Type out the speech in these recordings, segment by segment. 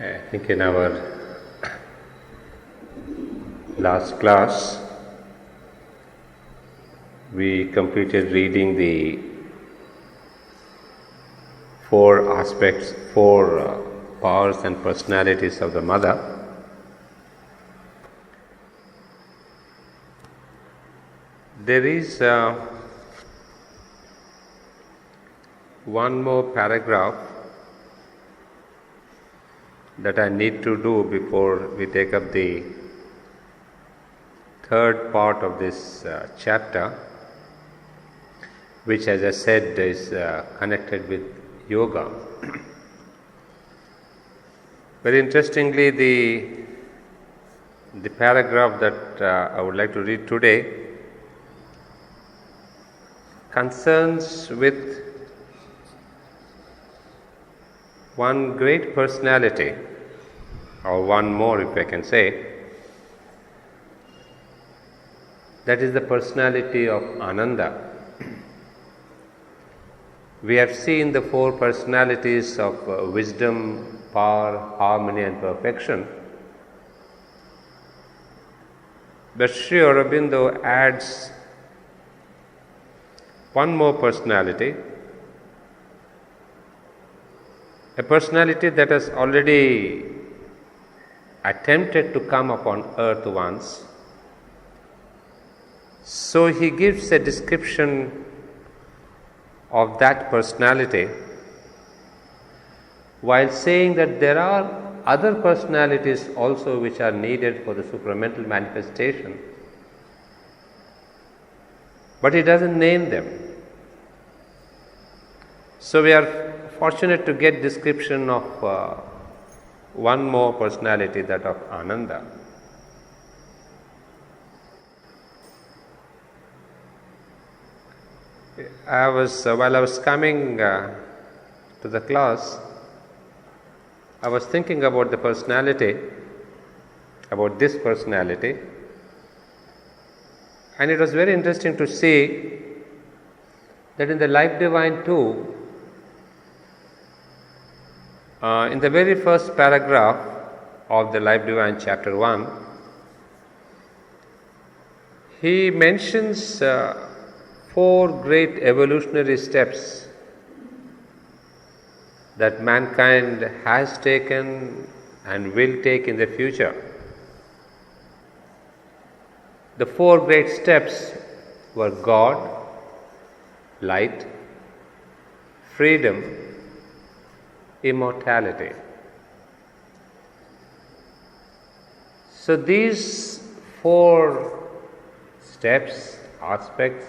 I think in our last class we completed reading the four aspects, four powers and personalities of the Mother. There is one more paragraph that I need to do before we take up the third part of this chapter, which, as I said, is connected with yoga. Very interestingly, the paragraph that I would like to read today concerns with one great personality, or one more if I can say, that is the personality of Ananda. We have seen the four personalities of wisdom, power, harmony and perfection. But Sri Aurobindo adds one more personality, a personality that has already attempted to come upon earth once. So he gives a description of that personality while saying that there are other personalities also which are needed for the supramental manifestation, but he doesn't name them. So we are fortunate to get description of one more personality, that of Ananda. While I was coming to the class, I was thinking about the personality, about this personality, and it was very interesting to see that in the Life Divine too, in the very first paragraph of the Life Divine chapter 1, he mentions four great evolutionary steps that mankind has taken and will take in the future. The four great steps were God, light, freedom, immortality. So these four steps, aspects,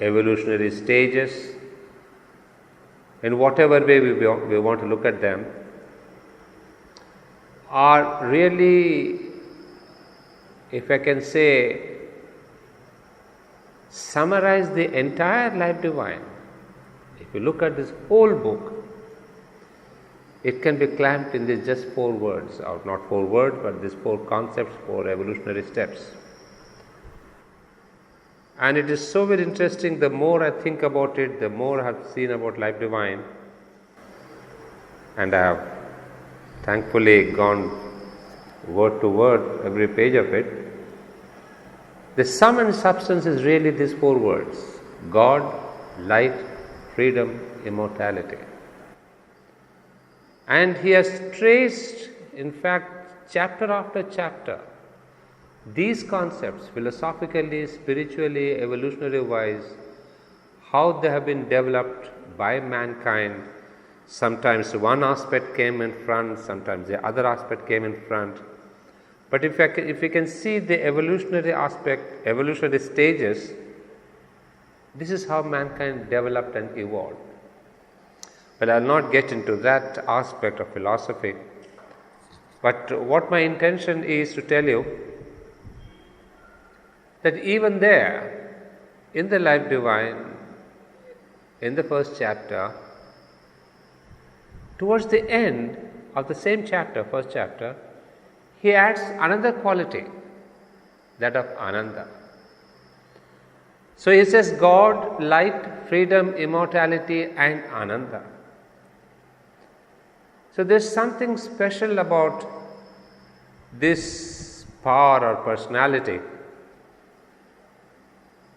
evolutionary stages, in whatever way we want to look at them, are really, if I can say, summarize the entire Life Divine. If you look at this whole book, it can be clamped in these just four words, or not four words, but these four concepts, four evolutionary steps. And it is so very interesting. The more I think about it, the more I have seen about Life Divine, and I have thankfully gone word to word every page of it. The sum and substance is really these four words: God, light, freedom, immortality. And he has traced, in fact, chapter after chapter, these concepts, philosophically, spiritually, evolutionary wise, how they have been developed by mankind. Sometimes one aspect came in front, sometimes the other aspect came in front. But if we can see the evolutionary aspect, evolutionary stages, this is how mankind developed and evolved. Well, I will not get into that aspect of philosophy, but what my intention is to tell you, that even there, in the Life Divine, in the first chapter, towards the end of the same chapter, first chapter, he adds another quality, that of Ananda. So he says God, light, freedom, immortality and Ananda. So there's something special about this power or personality.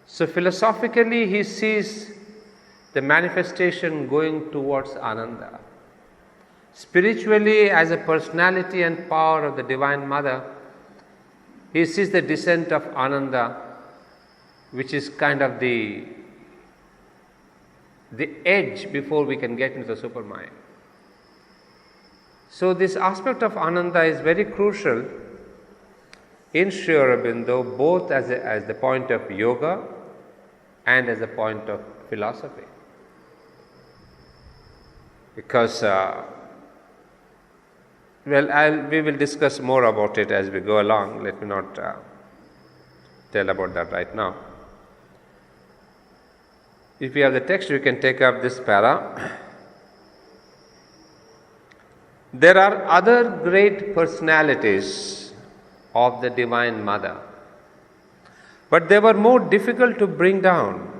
So philosophically, he sees the manifestation going towards Ananda. Spiritually, as a personality and power of the Divine Mother, he sees the descent of Ananda, which is kind of the edge before we can get into the supermind. So this aspect of Ananda is very crucial in Sri Aurobindo, both as the point of yoga and as a point of philosophy. Because, we will discuss more about it as we go along. Let me not tell about that right now. If you have the text, you can take up this para. There are other great personalities of the Divine Mother, but they were more difficult to bring down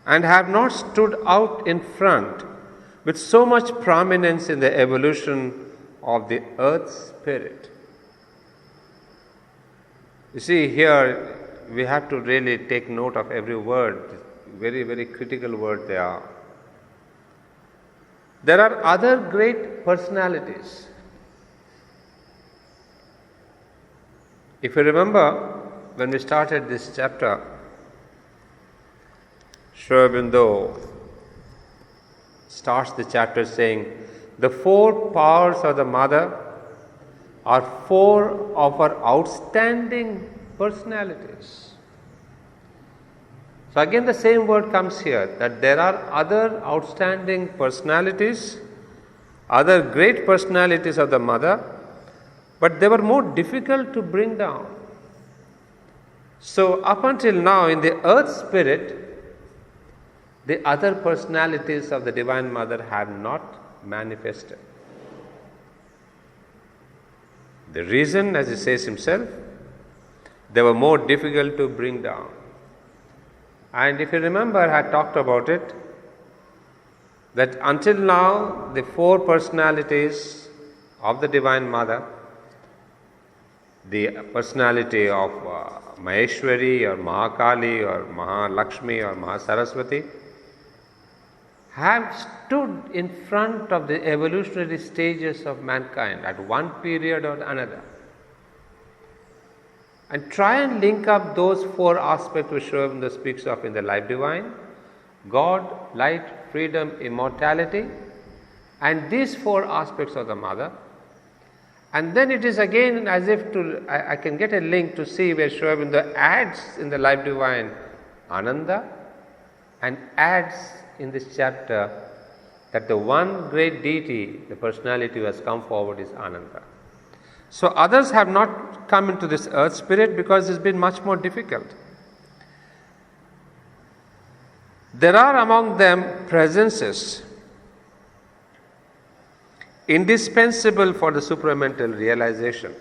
and have not stood out in front with so much prominence in the evolution of the earth spirit. You see, here we have to really take note of every word, very, very critical word they are. There are other great personalities. If you remember, when we started this chapter, Sri Aurobindo starts the chapter saying, the four powers of the Mother are four of her outstanding personalities. So again the same word comes here, that there are other outstanding personalities, other great personalities of the Mother, but they were more difficult to bring down. So up until now in the earth spirit, the other personalities of the Divine Mother have not manifested. The reason, as he says himself, they were more difficult to bring down. And if you remember, I had talked about it, that until now the four personalities of the Divine Mother, the personality of Maheshwari or Mahakali or Mahalakshmi or Mahasaraswati, have stood in front of the evolutionary stages of mankind at one period or another. And try and link up those four aspects which Sri Aurobindo speaks of in the Life Divine: God, light, freedom, immortality, and these four aspects of the Mother. And then it is again as if I can get a link to see where Sri Aurobindo adds in the Life Divine Ananda, and adds in this chapter that the one great deity, the personality who has come forward, is Ananda. So others have not come into this earth spirit because it's been much more difficult. There are among them presences indispensable for the supramental realization.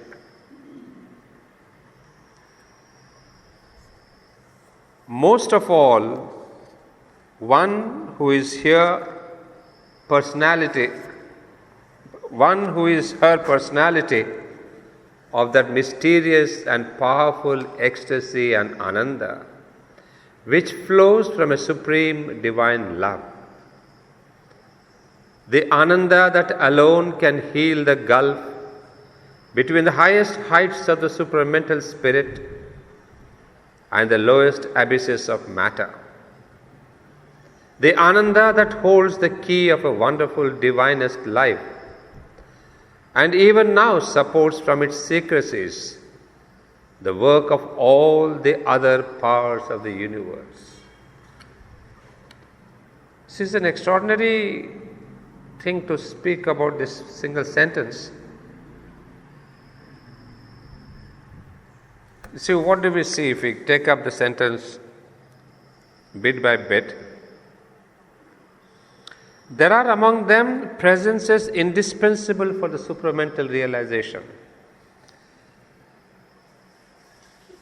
Most of all, one who is her personality of that mysterious and powerful ecstasy and Ananda, which flows from a supreme divine love. The Ananda that alone can heal the gulf between the highest heights of the supramental spirit and the lowest abysses of matter. The Ananda that holds the key of a wonderful divinest life, and even now supports from its secrecies the work of all the other powers of the universe. This is an extraordinary thing to speak about this single sentence. See, what do we see if we take up the sentence bit by bit? There are among them presences indispensable for the supramental realization.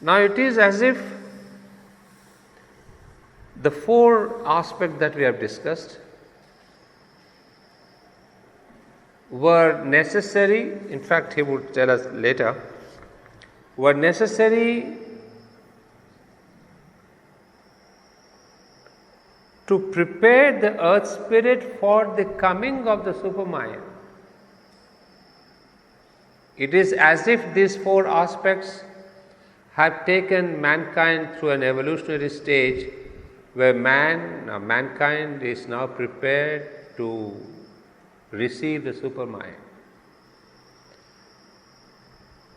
Now it is as if the four aspects that we have discussed were necessary, in fact, he would tell us later, were necessary to prepare the earth spirit for the coming of the Supermaya. It is as if these four aspects have taken mankind through an evolutionary stage where mankind is now prepared to receive the Supermaya.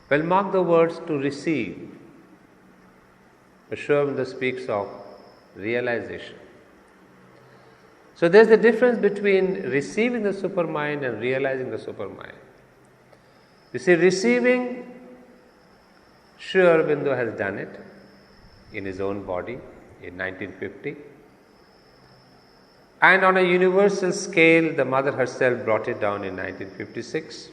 Well, mark the words to receive. Ashwamedha speaks of realization. So there's the difference between receiving the supermind and realizing the supermind. You see, receiving, Sri Aurobindo has done it in his own body in 1950. And on a universal scale, the Mother herself brought it down in 1956.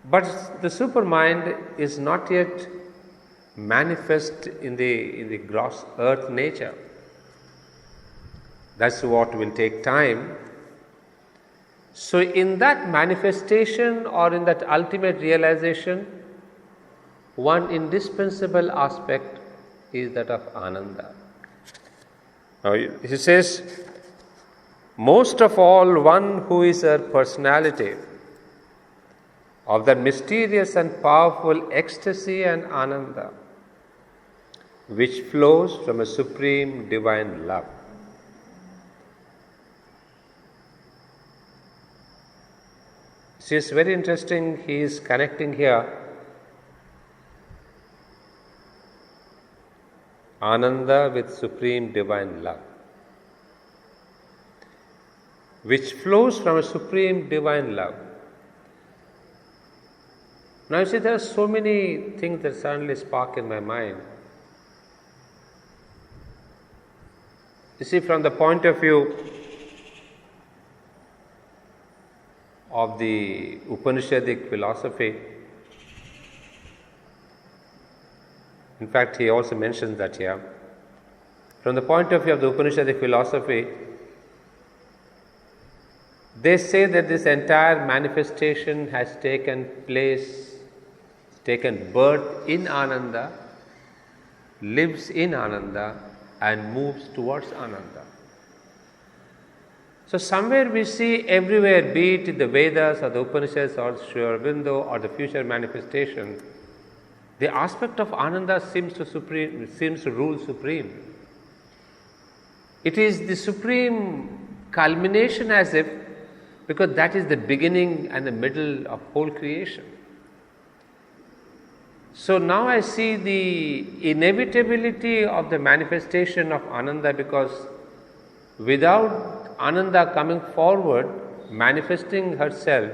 But the supermind is not yet manifest in the gross earth nature. That's what will take time. So in that manifestation or in that ultimate realization, one indispensable aspect is that of Ananda. Now he says, most of all, one who is a personality of that mysterious and powerful ecstasy and Ananda, which flows from a supreme divine love. See, it's very interesting, he is connecting here Ananda with supreme divine love, which flows from a supreme divine love. Now you see, there are so many things that suddenly spark in my mind. You see, from the point of view of the Upanishadic philosophy, in fact, he also mentions that here. From the point of view of the Upanishadic philosophy, they say that this entire manifestation has taken place, taken birth in Ananda, lives in Ananda, and moves towards Ananda. So somewhere we see everywhere, be it in the Vedas or the Upanishads or Sri Aurobindo or the future manifestation, the aspect of Ananda seems to rule supreme. It is the supreme culmination, as if, because that is the beginning and the middle of whole creation. So now I see the inevitability of the manifestation of Ananda, because without Ananda coming forward, manifesting herself,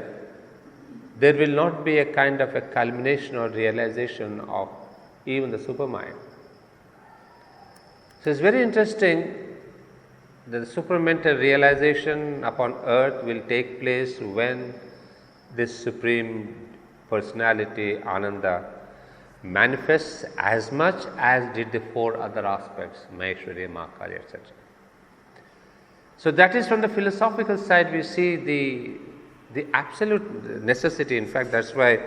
there will not be a kind of a culmination or realization of even the supermind. So it's very interesting that the supplemental realization upon earth will take place when this supreme personality, Ananda, manifests as much as did the four other aspects, Maheshwari, Mahakali, etc. So that is from the philosophical side we see the absolute necessity. In fact, that's why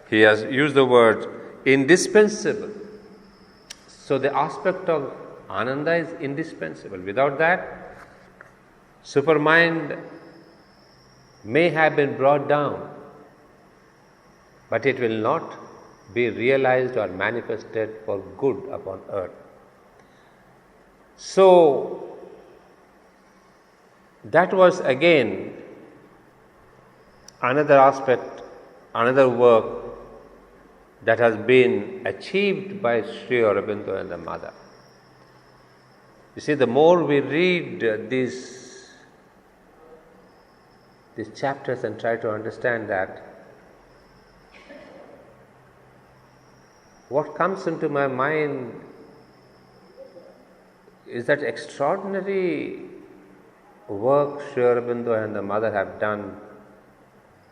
he has used the word indispensable. So the aspect of Ananda is indispensable. Without that, supermind may have been brought down, but it will not be realized or manifested for good upon earth. So that was again another aspect, another work that has been achieved by Sri Aurobindo and the Mother. You see, the more we read these chapters and try to understand that, what comes into my mind is that extraordinary work Sri Aurobindo and the Mother have done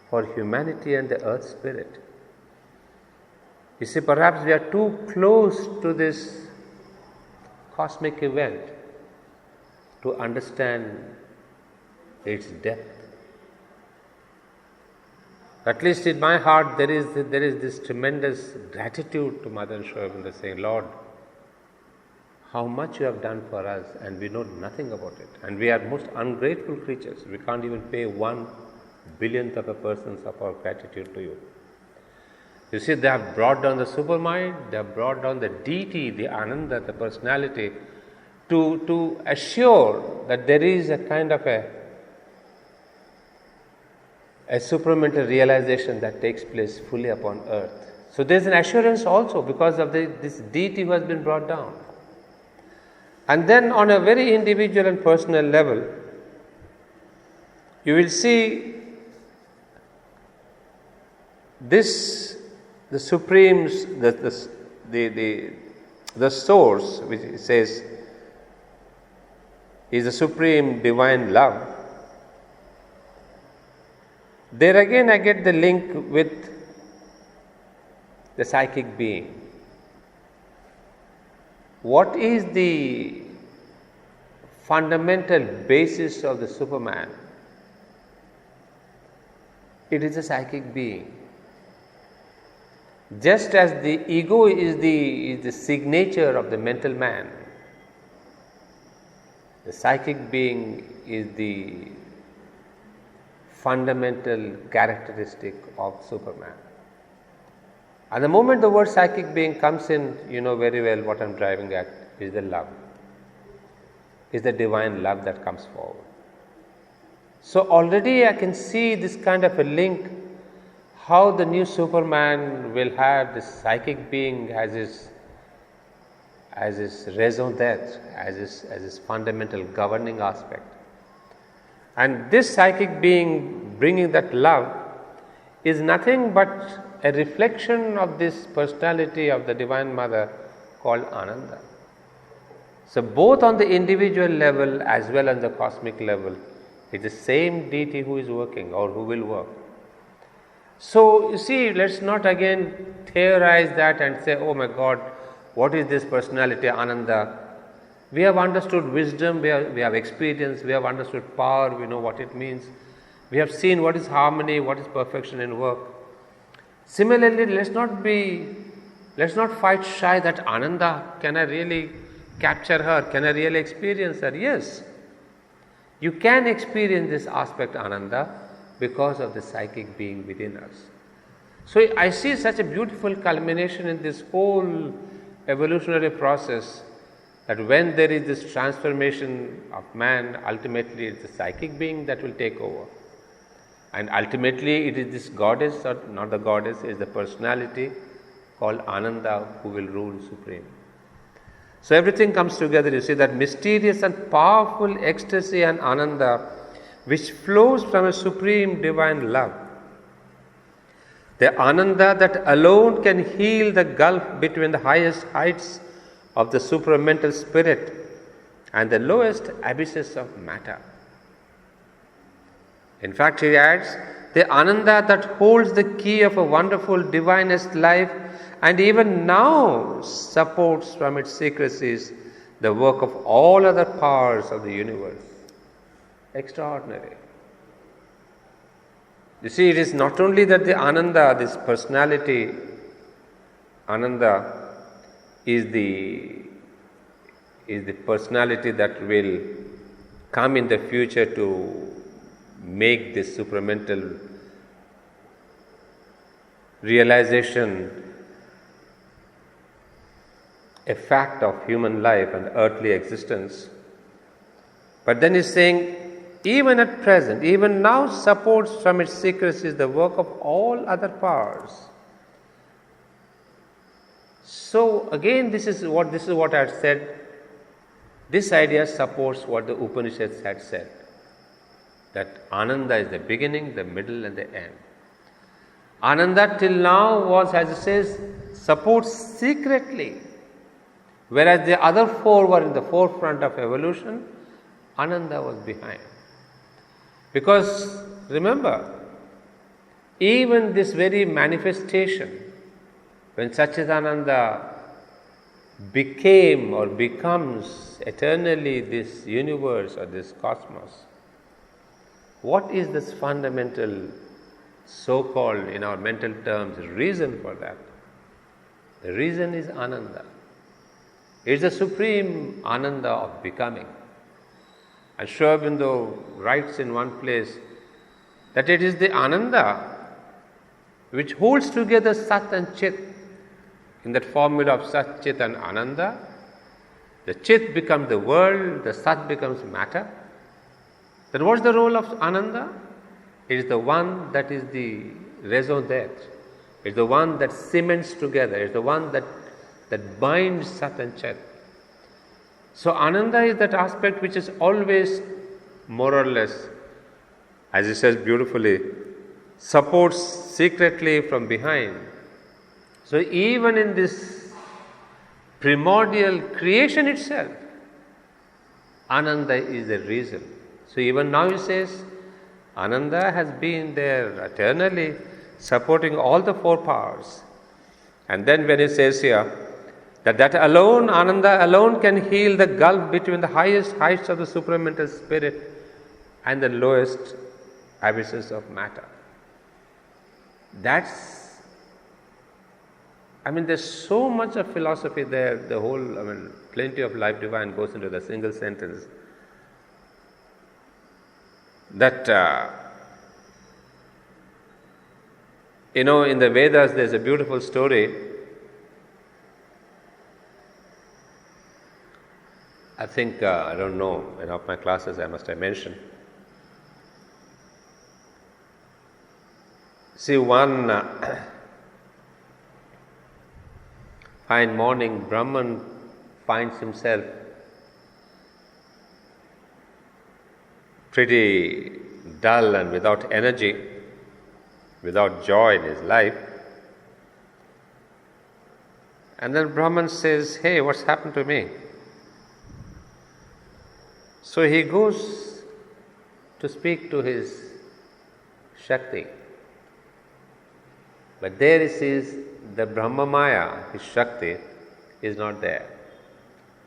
for humanity and the earth spirit. You see, perhaps we are too close to this cosmic event to understand its depth. At least in my heart, there is this tremendous gratitude to Mother and Shri saying, Lord, how much you have done for us, and we know nothing about it. And we are most ungrateful creatures. We can't even pay 1/1000th of a person's of our gratitude to you. You see, they have brought down the supermind, they have brought down the deity, the Ananda, the personality, to assure that there is a kind of a supplemental realization that takes place fully upon earth. So there is an assurance also because of this deity who has been brought down. And then on a very individual and personal level, you will see this, the supremes, the source, which it says is the supreme divine love. There again I get the link with the psychic being. What is the fundamental basis of the Superman? It is a psychic being. Just as the ego is the signature of the mental man, the psychic being is the fundamental characteristic of Superman. At the moment the word psychic being comes in, you know very well what I am driving at is the love, is the divine love that comes forward. So already I can see this kind of a link, how the new Superman will have this psychic being as his raison d'etre, as his fundamental governing aspect. And this psychic being bringing that love is nothing but a reflection of this personality of the Divine Mother called Ananda. So both on the individual level as well as the cosmic level, it's the same deity who is working or who will work. So you see, let's not again theorize that and say, oh my God, what is this personality Ananda? We have understood wisdom, we have experience, we have understood power, we know what it means. We have seen what is harmony, what is perfection in work. Similarly, let's not fight shy that Ananda, can I really capture her? Can I really experience her? Yes, you can experience this aspect Ananda because of the psychic being within us. So I see such a beautiful culmination in this whole evolutionary process, that when there is this transformation of man, ultimately it is the psychic being that will take over. And ultimately it is this goddess, or not the goddess, is the personality called Ananda who will rule supreme. So everything comes together. You see that mysterious and powerful ecstasy and Ananda which flows from a supreme divine love. The Ananda that alone can heal the gulf between the highest heights of the supramental spirit and the lowest abysses of matter. In fact, he adds, the Ananda that holds the key of a wonderful divinest life and even now supports from its secrecies the work of all other powers of the universe. Extraordinary. You see, it is not only that the Ananda, this personality, Ananda, is the personality that will come in the future to make this supramental realization a fact of human life and earthly existence. But then he's saying, even at present, even now supports from its secrecies the work of all other powers. So again, this is what I had said. This idea supports what the Upanishads had said, that Ananda is the beginning, the middle and the end. Ananda till now was, as it says, supports secretly, whereas the other four were in the forefront of evolution, Ananda was behind. Because remember, even this very manifestation, when Satchidananda became or becomes eternally this universe or this cosmos, what is this fundamental so-called in our mental terms reason for that. The reason is Ananda. It is the supreme Ananda of becoming. And Sri Aurobindo writes in one place that it is the Ananda which holds together Sat and Chit. In that formula of Sat, Chit and Ananda, the Chit becomes the world, the Sat becomes matter. Then what is the role of Ananda? It is the one that is the raison d'être. It is the one that cements together. It is the one that binds Sat and Chit. So Ananda is that aspect which is always more or less, as he says beautifully, supports secretly from behind. So even in this primordial creation itself, Ananda is the reason. So even now he says, Ananda has been there eternally, supporting all the four powers. And then when he says here, that alone, Ananda alone can heal the gulf between the highest heights of the supramental spirit and the lowest abysses of matter. There's so much of philosophy there, plenty of life divine goes into the single sentence. That, in the Vedas there's a beautiful story. I think, I don't know, in one of my classes I must have mentioned. See, one fine morning, Brahman finds himself pretty dull and without energy, without joy in his life. And then Brahman says, "Hey, what's happened to me?" So he goes to speak to his Shakti. But there he sees the Brahma Maya, his Shakti, is not there.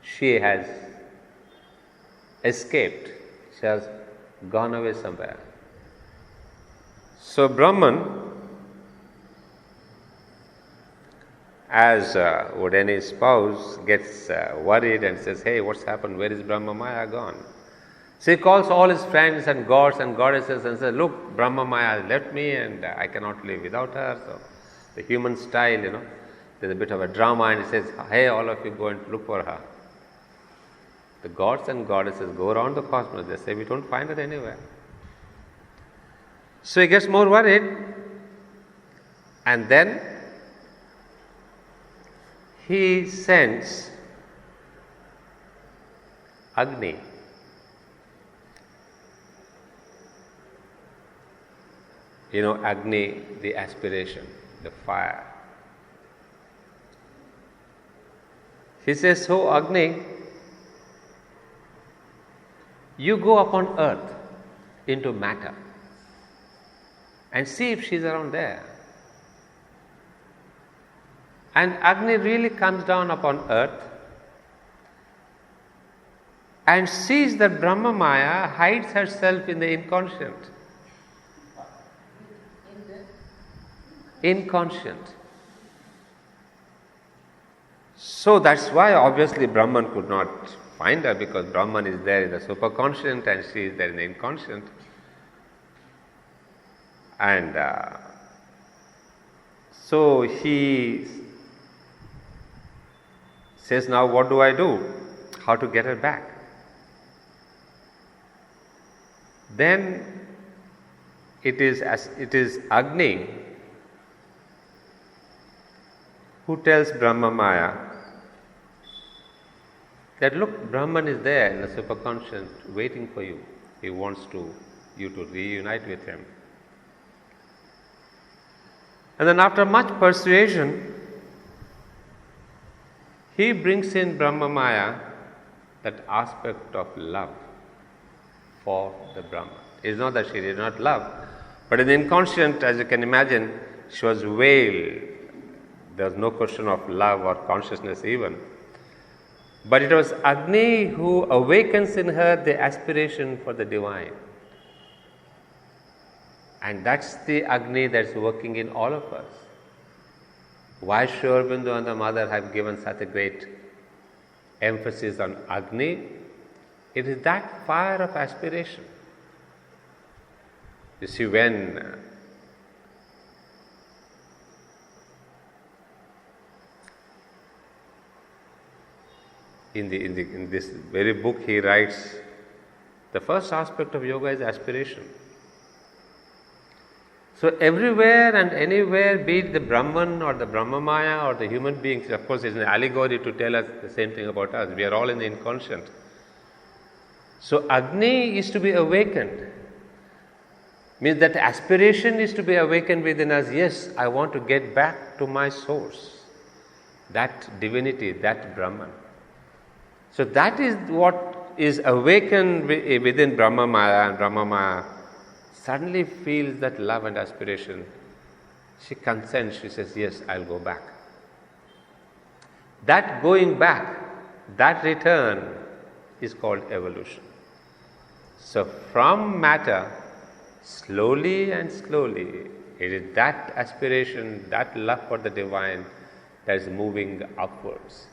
She has escaped. She has gone away somewhere. So Brahman, as would any spouse, gets worried and says, "Hey, what's happened? Where is Brahma Maya gone?" So he calls all his friends and gods and goddesses and says, "Look, Brahma Maya left me and I cannot live without her." So the human style, there's a bit of a drama, and he says, "Hey, all of you go and look for her." The gods and goddesses go around the cosmos. They say, "We don't find her anywhere." So he gets more worried, and then he sends Agni. Agni, the aspiration, the fire. He says, "So Agni, you go upon earth into matter and see if she's around there." And Agni really comes down upon earth and sees that Brahma Maya hides herself in the inconscient. Inconscient. So that's why obviously Brahman could not find her, because Brahman is there in the superconscient and she is there in the inconscient. And so he says, "Now what do I do? How to get her back?" Then it is Agni who tells Brahma Maya that, "Look, Brahman is there in the superconscious waiting for you. He wants you to reunite with him." And then after much persuasion, he brings in Brahma Maya that aspect of love for the Brahman. It is not that she did not love, but in the inconscient, as you can imagine, she was veiled. There was no question of love or consciousness even. But it was Agni who awakens in her the aspiration for the divine. And that's the Agni that's working in all of us. Why Sri Aurobindo and the Mother have given such a great emphasis on Agni? It is that fire of aspiration. You see, when in this very book he writes, the first aspect of yoga is aspiration. So everywhere and anywhere, be it the Brahman or the Brahma Maya or the human beings, of course it's an allegory to tell us the same thing about us. We are all in the inconscient. So Agni is to be awakened. Means that aspiration is to be awakened within us. Yes, I want to get back to my source, that divinity, that Brahman. So that is what is awakened within Brahma Maya, and Brahma Maya suddenly feels that love and aspiration. She consents, she says, yes, I'll go back. That going back, that return is called evolution. So from matter, slowly and slowly, it is that aspiration, that love for the divine that is moving upwards.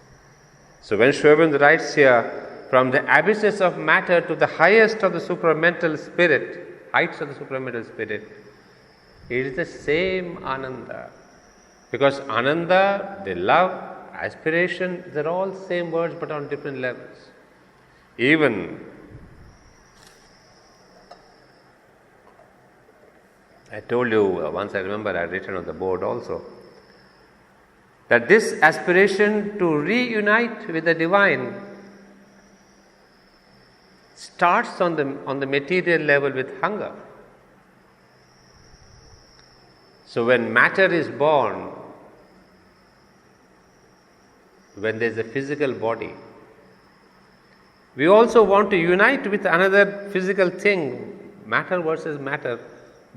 So when Sri Aurobindo writes here, from the abysses of matter to the highest of the supramental spirit, heights of the supramental spirit, it is the same Ananda. Because Ananda, the love, aspiration, they're all same words but on different levels. Even I told you once, I remember I had written on the board also, that this aspiration to reunite with the divine starts on the material level with hunger. So when matter is born, when there is a physical body, we also want to unite with another physical thing, matter versus matter,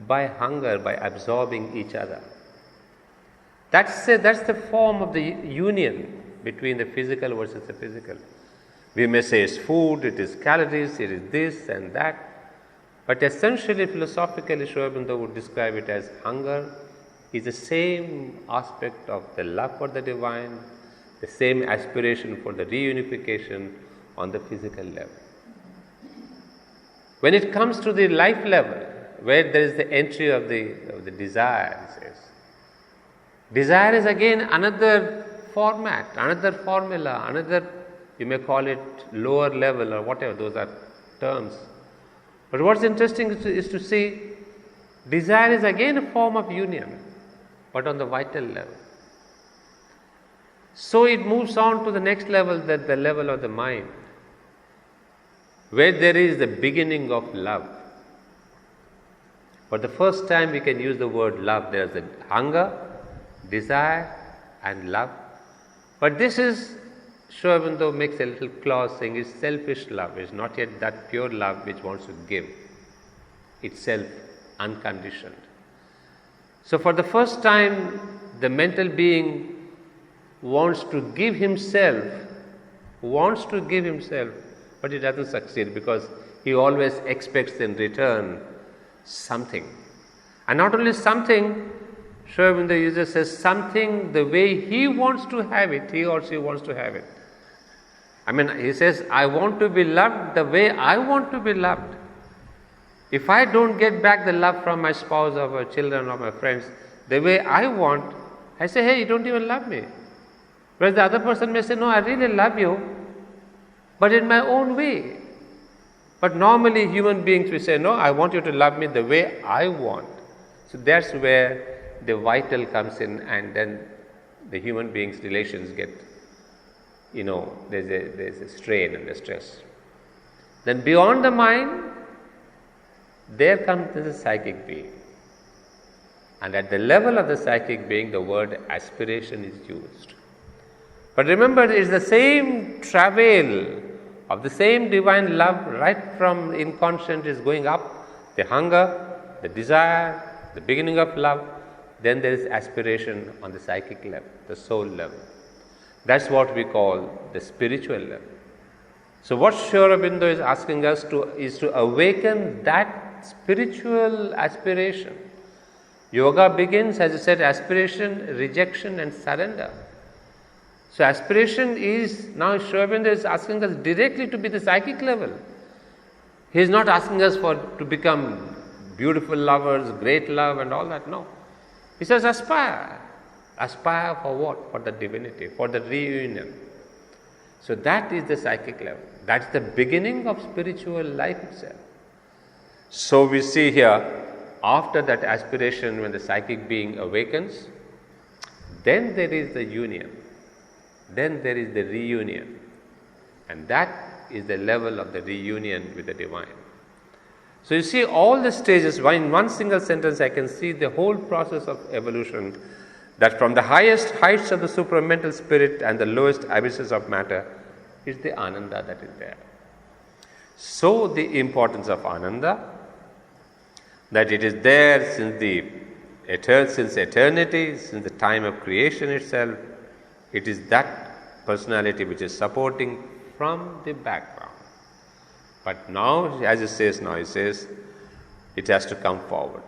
by hunger, by absorbing each other. That's the form of the union between the physical versus the physical. We may say it's food, it is calories, it is this and that, but essentially, philosophically, Sri Aurobindo would describe it as hunger is the same aspect of the love for the divine, the same aspiration for the reunification on the physical level. When it comes to the life level, where there is the entry of the desire, he says, desire is again another format, another formula, another, you may call it lower level or whatever, those are terms. But what's interesting is to see desire is again a form of union, but on the vital level. So it moves on to the next level, that the level of the mind, where there is the beginning of love. For the first time we can use the word love. There is a hunger, desire and love. But this is, Sri Aurobindo makes a little clause saying it's selfish love. It's not yet that pure love which wants to give itself unconditioned. So for the first time, the mental being wants to give himself, but he doesn't succeed because he always expects in return something. And not only something, Sri Aurobindo uses says something the way he wants to have it, he or she wants to have it. I mean, he says, I want to be loved the way I want to be loved. If I don't get back the love from my spouse or my children or my friends the way I want, I say, hey, you don't even love me. Whereas the other person may say, no, I really love you, but in my own way. But normally human beings will say, no, I want you to love me the way I want. So that's where the vital comes in, and then the human beings' relations get, there's a strain and a stress. Then beyond the mind, there comes the psychic being. And at the level of the psychic being, the word aspiration is used. But remember, it is the same travail of the same divine love, right from inconscient is going up, the hunger, the desire, the beginning of love. Then there is aspiration on the psychic level, the soul level. That's what we call the spiritual level. So what Sri Aurobindo is asking us to is to awaken that spiritual aspiration Yoga begins, as you said, aspiration, rejection and surrender. So aspiration is, now Sri Aurobindo is asking us directly to be the psychic level. He is not asking us to become beautiful lovers, great love and all that, no. He says aspire. Aspire for what? For the divinity, for the reunion. So that is the psychic level. That's the beginning of spiritual life itself. So we see here, after that aspiration, when the psychic being awakens, then there is the union. Then there is the reunion. And that is the level of the reunion with the divine. So you see all the stages, in one single sentence I can see the whole process of evolution, that from the highest heights of the supramental spirit and the lowest abysses of matter is the Ananda that is there. So the importance of Ananda, that it is there since eternity, since the time of creation itself. It is that personality which is supporting from the background. But now, as he says, it has to come forward.